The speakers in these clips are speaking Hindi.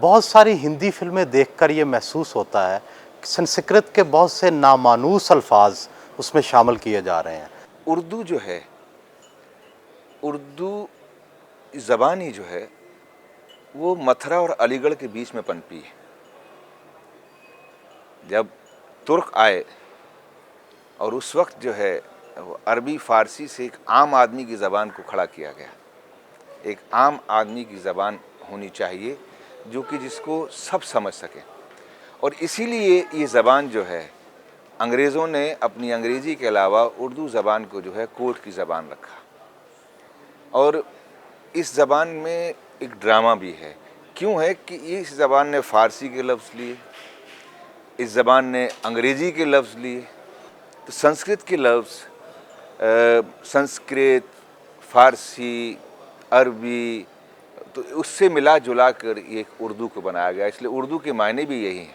बहुत सारी हिंदी फिल्में देखकर ये महसूस होता है कि संस्कृत के बहुत से नामानूस अल्फाज उसमें शामिल किए जा रहे हैं। उर्दू जो है, उर्दू ज़बान ही जो है वो मथुरा और अलीगढ़ के बीच में पनपी है। जब तुर्क आए और उस वक्त जो है वो अरबी फ़ारसी से एक आम आदमी की ज़बान को खड़ा किया गया। एक आम आदमी की ज़बान होनी चाहिए जो कि जिसको सब समझ सकें, और इसीलिए ये ज़बान जो है अंग्रेज़ों ने अपनी अंग्रेज़ी के अलावा उर्दू ज़बान को जो है कोर्ट की ज़बान रखा। और इस ज़बान में एक ड्रामा भी है। क्यों है कि इस ज़बान ने फ़ारसी के लफ्ज़ लिए, इस ज़बान ने अंग्रेज़ी के लफ्ज़ लिए, तो संस्कृत के लफ्ज़ संस्कृत, फ़ारसी, अरबी, तो उससे मिला जुला कर ये एक उर्दू को बनाया गया। इसलिए उर्दू के मायने भी यही हैं।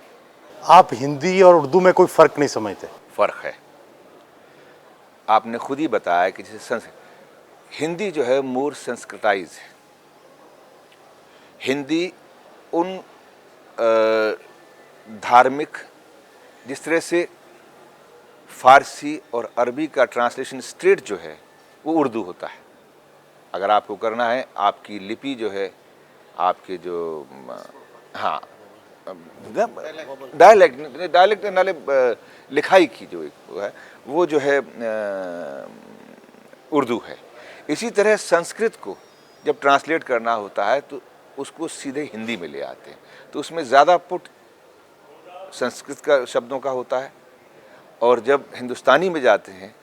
आप हिंदी और उर्दू में कोई फ़र्क नहीं समझते? फ़र्क है। आपने खुद ही बताया कि जैसे हिंदी जो है मोर संस्कृताइज है। हिंदी उन धार्मिक, जिस तरह से फ़ारसी और अरबी का ट्रांसलेशन स्ट्रेट जो है वो उर्दू होता है। अगर आपको करना है, आपकी लिपि जो है, आपके जो हाँ डायलेक्ट नाले लिखाई की जो एक वो है वो जो है उर्दू है। इसी तरह संस्कृत को जब ट्रांसलेट करना होता है तो उसको सीधे हिंदी में ले आते हैं, तो उसमें ज़्यादा पुट संस्कृत का शब्दों का होता है, और जब हिंदुस्तानी में जाते हैं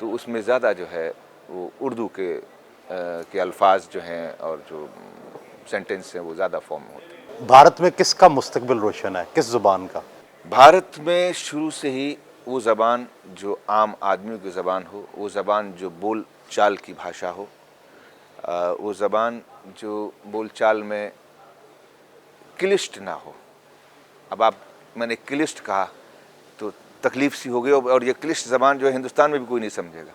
तो उसमें ज़्यादा जो है वो उर्दू के अल्फाज जो हैं और जो सेंटेंस हैं वो ज़्यादा फॉर्म में होते हैं। भारत में किसका मुस्तकबिल रोशन है, किस ज़ुबान का? भारत में शुरू से ही वो ज़बान जो आम आदमियों की ज़बान हो, वो ज़बान जो बोल चाल की भाषा हो, वो ज़बान जो बोल चाल में क्लिष्ट ना हो। अब मैंने क्लिष्ट कहा तो तकलीफ सी हो गई, और ये क्लिष्ट ज़बान जो है हिंदुस्तान में भी कोई नहीं समझेगा।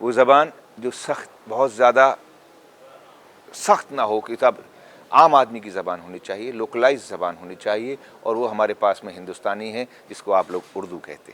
वो ज़बान जो सख्त, बहुत ज़्यादा सख्त ना हो, कि सब आम आदमी की ज़बान होनी चाहिए, लोकलाइज ज़बान होनी चाहिए, और वो हमारे पास में हिंदुस्तानी है जिसको आप लोग उर्दू कहते हैं।